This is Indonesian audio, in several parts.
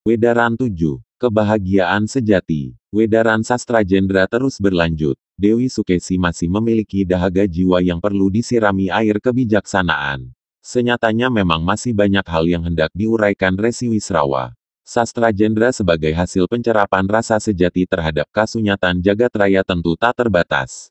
Wedaran 7. Kebahagiaan sejati. Wedaran sastra genre terus berlanjut. Dewi Sukesi masih memiliki dahaga jiwa yang perlu disirami air kebijaksanaan. Senyatanya memang masih banyak hal yang hendak diuraikan Resi Wisrawa. Sastra genre sebagai hasil pencerapan rasa sejati terhadap kasunyatan jagat raya tentu tak terbatas.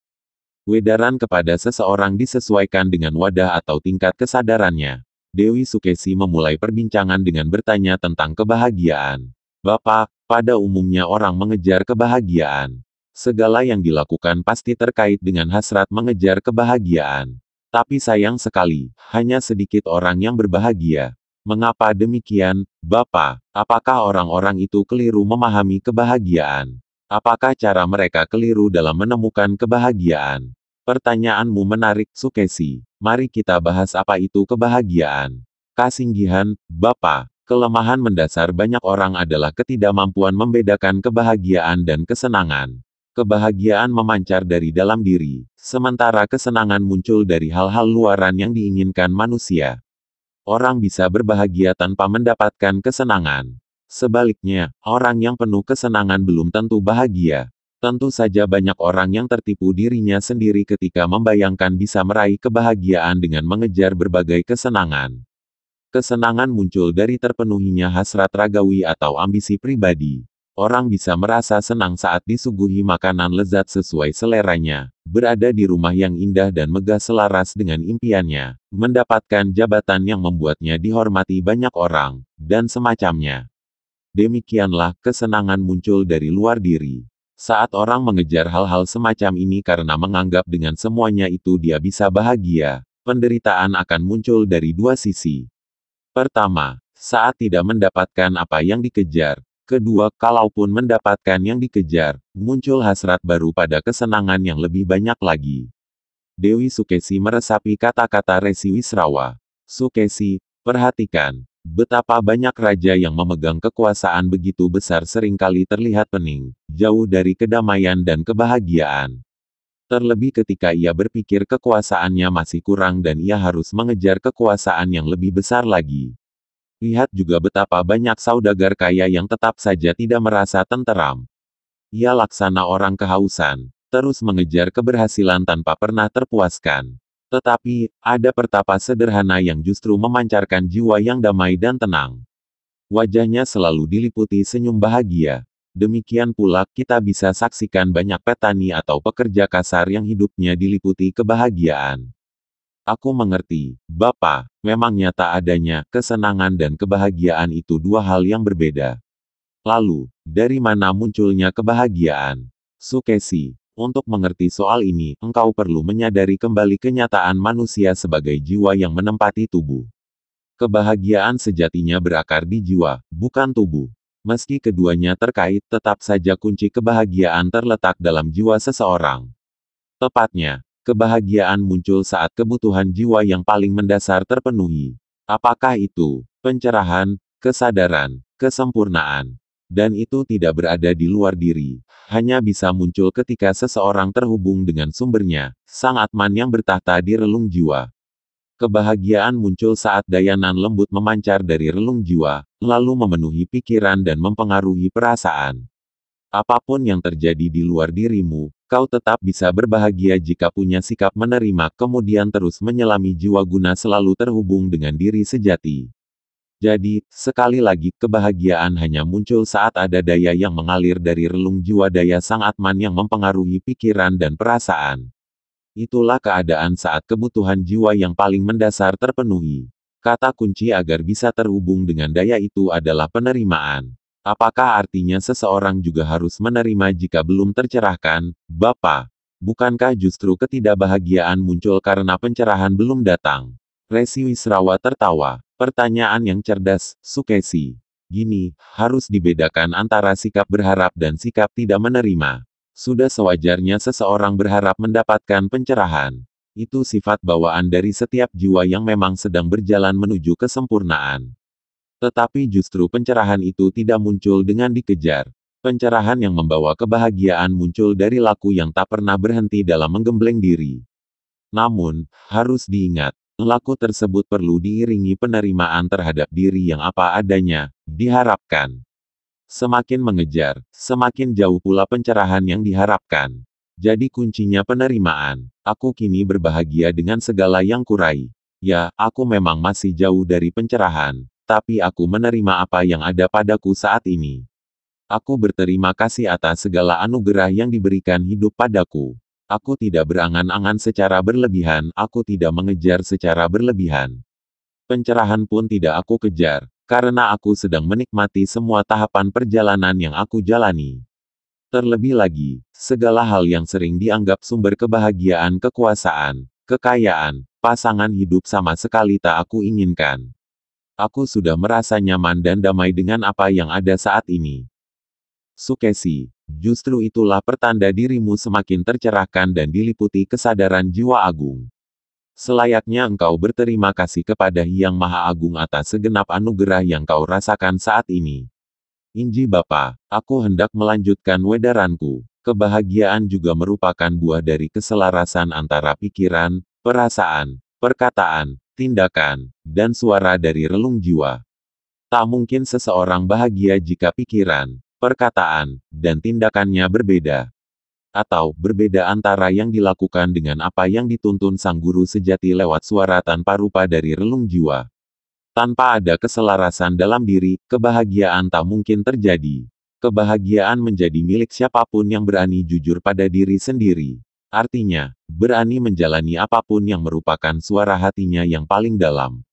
Wedaran kepada seseorang disesuaikan dengan wadah atau tingkat kesadarannya. Dewi Sukesi memulai perbincangan dengan bertanya tentang kebahagiaan. Bapak, pada umumnya orang mengejar kebahagiaan. Segala yang dilakukan pasti terkait dengan hasrat mengejar kebahagiaan. Tapi sayang sekali, hanya sedikit orang yang berbahagia. Mengapa demikian, Bapak? Apakah orang-orang itu keliru memahami kebahagiaan? Apakah cara mereka keliru dalam menemukan kebahagiaan? Pertanyaanmu menarik, Sukesi. Mari kita bahas apa itu kebahagiaan. Kasinggihan, Bapak. Kelemahan mendasar banyak orang adalah ketidakmampuan membedakan kebahagiaan dan kesenangan. Kebahagiaan memancar dari dalam diri, sementara kesenangan muncul dari hal-hal luaran yang diinginkan manusia. Orang bisa berbahagia tanpa mendapatkan kesenangan. Sebaliknya, orang yang penuh kesenangan belum tentu bahagia. Tentu saja banyak orang yang tertipu dirinya sendiri ketika membayangkan bisa meraih kebahagiaan dengan mengejar berbagai kesenangan. Kesenangan muncul dari terpenuhinya hasrat ragawi atau ambisi pribadi. Orang bisa merasa senang saat disuguhi makanan lezat sesuai seleranya, berada di rumah yang indah dan megah selaras dengan impiannya, mendapatkan jabatan yang membuatnya dihormati banyak orang, dan semacamnya. Demikianlah, kesenangan muncul dari luar diri. Saat orang mengejar hal-hal semacam ini karena menganggap dengan semuanya itu dia bisa bahagia, penderitaan akan muncul dari dua sisi. Pertama, saat tidak mendapatkan apa yang dikejar. Kedua, kalaupun mendapatkan yang dikejar, muncul hasrat baru pada kesenangan yang lebih banyak lagi. Dewi Sukesi meresapi kata-kata Resi Wisrawa. Sukesi, perhatikan. Betapa banyak raja yang memegang kekuasaan begitu besar seringkali terlihat pening, jauh dari kedamaian dan kebahagiaan. Terlebih ketika ia berpikir kekuasaannya masih kurang dan ia harus mengejar kekuasaan yang lebih besar lagi. Lihat juga betapa banyak saudagar kaya yang tetap saja tidak merasa tenteram. Ia laksana orang kehausan, terus mengejar keberhasilan tanpa pernah terpuaskan. Tetapi, ada pertapa sederhana yang justru memancarkan jiwa yang damai dan tenang. Wajahnya selalu diliputi senyum bahagia. Demikian pula, kita bisa saksikan banyak petani atau pekerja kasar yang hidupnya diliputi kebahagiaan. Aku mengerti, Bapak, memang nyata adanya, kesenangan dan kebahagiaan itu dua hal yang berbeda. Lalu, dari mana munculnya kebahagiaan? Sukesi. Untuk mengerti soal ini, engkau perlu menyadari kembali kenyataan manusia sebagai jiwa yang menempati tubuh. Kebahagiaan sejatinya berakar di jiwa, bukan tubuh. Meski keduanya terkait, tetap saja kunci kebahagiaan terletak dalam jiwa seseorang. Tepatnya, kebahagiaan muncul saat kebutuhan jiwa yang paling mendasar terpenuhi. Apakah itu pencerahan, kesadaran, kesempurnaan? Dan itu tidak berada di luar diri, hanya bisa muncul ketika seseorang terhubung dengan sumbernya, Sang Atman yang bertahta di relung jiwa. Kebahagiaan muncul saat dayanan lembut memancar dari relung jiwa, lalu memenuhi pikiran dan mempengaruhi perasaan. Apapun yang terjadi di luar dirimu, kau tetap bisa berbahagia jika punya sikap menerima kemudian terus menyelami jiwa guna selalu terhubung dengan diri sejati. Jadi, sekali lagi, kebahagiaan hanya muncul saat ada daya yang mengalir dari relung jiwa daya Sang Atman yang mempengaruhi pikiran dan perasaan. Itulah keadaan saat kebutuhan jiwa yang paling mendasar terpenuhi. Kata kunci agar bisa terhubung dengan daya itu adalah penerimaan. Apakah artinya seseorang juga harus menerima jika belum tercerahkan, Bapak? Bukankah justru ketidakbahagiaan muncul karena pencerahan belum datang? Resi Wisrawa tertawa. Pertanyaan yang cerdas, Sukesi. Gini, harus dibedakan antara sikap berharap dan sikap tidak menerima. Sudah sewajarnya seseorang berharap mendapatkan pencerahan. Itu sifat bawaan dari setiap jiwa yang memang sedang berjalan menuju kesempurnaan. Tetapi justru pencerahan itu tidak muncul dengan dikejar. Pencerahan yang membawa kebahagiaan muncul dari laku yang tak pernah berhenti dalam menggembleng diri. Namun, harus diingat, laku tersebut perlu diiringi penerimaan terhadap diri yang apa adanya, diharapkan. Semakin mengejar, semakin jauh pula pencerahan yang diharapkan. Jadi kuncinya penerimaan. Aku kini berbahagia dengan segala yang kurai. Ya, aku memang masih jauh dari pencerahan, tapi aku menerima apa yang ada padaku saat ini. Aku berterima kasih atas segala anugerah yang diberikan hidup padaku. Aku tidak berangan-angan secara berlebihan, aku tidak mengejar secara berlebihan. Pencerahan pun tidak aku kejar, karena aku sedang menikmati semua tahapan perjalanan yang aku jalani. Terlebih lagi, segala hal yang sering dianggap sumber kebahagiaan, kekuasaan, kekayaan, pasangan hidup sama sekali tak aku inginkan. Aku sudah merasa nyaman dan damai dengan apa yang ada saat ini. Sukesi, justru itulah pertanda dirimu semakin tercerahkan dan diliputi kesadaran jiwa agung. Selayaknya engkau berterima kasih kepada Hyang Maha Agung atas segenap anugerah yang kau rasakan saat ini. Inji Bapa, aku hendak melanjutkan wedaranku. Kebahagiaan juga merupakan buah dari keselarasan antara pikiran, perasaan, perkataan, tindakan, dan suara dari relung jiwa. Tak mungkin seseorang bahagia jika pikiran, perkataan, dan tindakannya berbeda. Atau, berbeda antara yang dilakukan dengan apa yang dituntun sang guru sejati lewat suara tanpa rupa dari relung jiwa. Tanpa ada keselarasan dalam diri, kebahagiaan tak mungkin terjadi. Kebahagiaan menjadi milik siapapun yang berani jujur pada diri sendiri. Artinya, berani menjalani apapun yang merupakan suara hatinya yang paling dalam.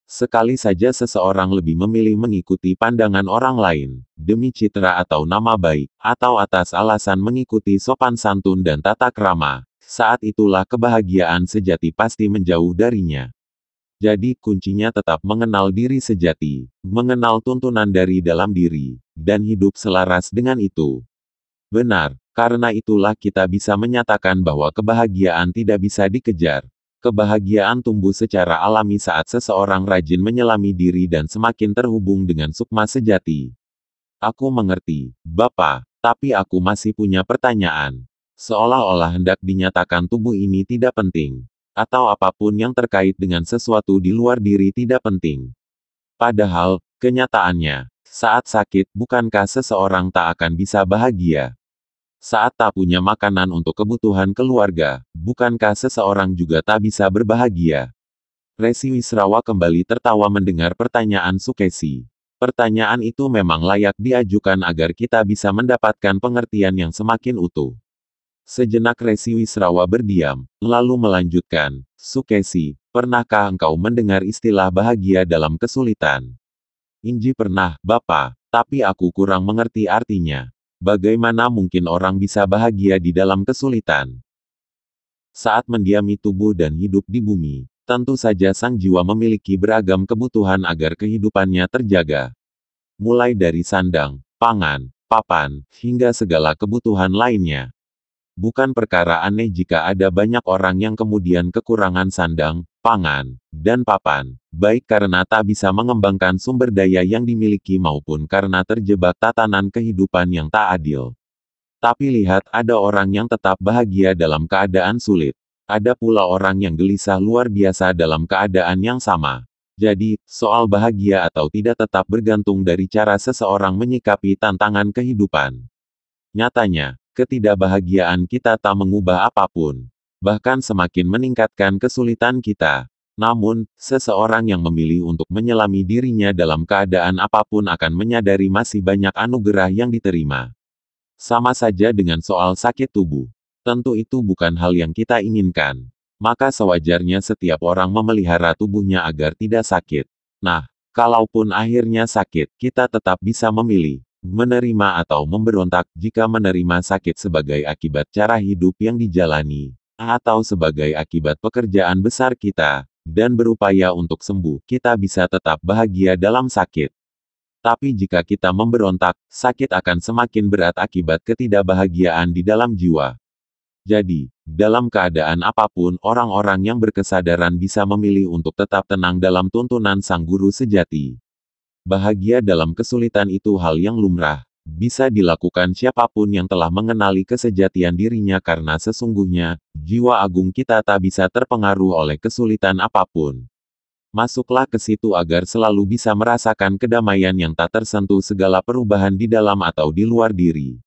Sekali saja seseorang lebih memilih mengikuti pandangan orang lain, demi citra atau nama baik, atau atas alasan mengikuti sopan santun dan tata krama, saat itulah kebahagiaan sejati pasti menjauh darinya. Jadi kuncinya tetap mengenal diri sejati, mengenal tuntunan dari dalam diri, dan hidup selaras dengan itu. Benar, karena itulah kita bisa menyatakan bahwa kebahagiaan tidak bisa dikejar. Kebahagiaan tumbuh secara alami saat seseorang rajin menyelami diri dan semakin terhubung dengan sukma sejati. Aku mengerti, Bapa, tapi aku masih punya pertanyaan. Seolah-olah hendak dinyatakan tubuh ini tidak penting. Atau apapun yang terkait dengan sesuatu di luar diri tidak penting. Padahal, kenyataannya, saat sakit, bukankah seseorang tak akan bisa bahagia? Saat tak punya makanan untuk kebutuhan keluarga, bukankah seseorang juga tak bisa berbahagia? Resi Wisrawa kembali tertawa mendengar pertanyaan Sukesi. Pertanyaan itu memang layak diajukan agar kita bisa mendapatkan pengertian yang semakin utuh. Sejenak Resi Wisrawa berdiam, lalu melanjutkan, Sukesi, pernahkah engkau mendengar istilah bahagia dalam kesulitan? Inji pernah, Bapa, tapi aku kurang mengerti artinya. Bagaimana mungkin orang bisa bahagia di dalam kesulitan? Saat mendiami tubuh dan hidup di bumi, tentu saja sang jiwa memiliki beragam kebutuhan agar kehidupannya terjaga. Mulai dari sandang, pangan, papan, hingga segala kebutuhan lainnya. Bukan perkara aneh jika ada banyak orang yang kemudian kekurangan sandang, pangan, dan papan, baik karena tak bisa mengembangkan sumber daya yang dimiliki maupun karena terjebak tatanan kehidupan yang tak adil. Tapi lihat, ada orang yang tetap bahagia dalam keadaan sulit. Ada pula orang yang gelisah luar biasa dalam keadaan yang sama. Jadi, soal bahagia atau tidak tetap bergantung dari cara seseorang menyikapi tantangan kehidupan. Nyatanya, ketidakbahagiaan kita tak mengubah apapun. Bahkan semakin meningkatkan kesulitan kita. Namun, seseorang yang memilih untuk menyelami dirinya dalam keadaan apapun akan menyadari masih banyak anugerah yang diterima. Sama saja dengan soal sakit tubuh. Tentu itu bukan hal yang kita inginkan. Maka sewajarnya setiap orang memelihara tubuhnya agar tidak sakit. Nah, kalaupun akhirnya sakit, kita tetap bisa memilih menerima atau memberontak. Jika menerima sakit sebagai akibat cara hidup yang dijalani, atau sebagai akibat pekerjaan besar kita, dan berupaya untuk sembuh, kita bisa tetap bahagia dalam sakit. Tapi jika kita memberontak, sakit akan semakin berat akibat ketidakbahagiaan di dalam jiwa. Jadi, dalam keadaan apapun, orang-orang yang berkesadaran bisa memilih untuk tetap tenang dalam tuntunan sang guru sejati. Bahagia dalam kesulitan itu hal yang lumrah, bisa dilakukan siapapun yang telah mengenali kesejatian dirinya karena sesungguhnya, jiwa agung kita tak bisa terpengaruh oleh kesulitan apapun. Masuklah ke situ agar selalu bisa merasakan kedamaian yang tak tersentuh segala perubahan di dalam atau di luar diri.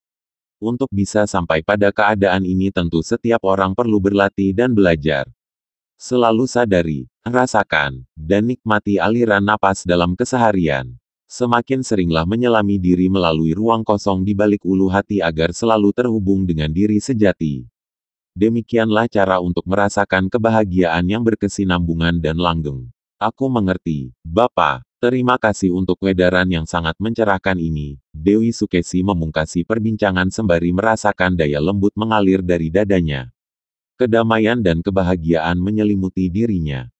Untuk bisa sampai pada keadaan ini tentu setiap orang perlu berlatih dan belajar. Selalu sadari, rasakan, dan nikmati aliran napas dalam keseharian. Semakin seringlah menyelami diri melalui ruang kosong di balik ulu hati agar selalu terhubung dengan diri sejati. Demikianlah cara untuk merasakan kebahagiaan yang berkesinambungan dan langgeng. Aku mengerti, Bapak. Terima kasih untuk edaran yang sangat mencerahkan ini. Dewi Sukesi memungkasi perbincangan sembari merasakan daya lembut mengalir dari dadanya. Kedamaian dan kebahagiaan menyelimuti dirinya.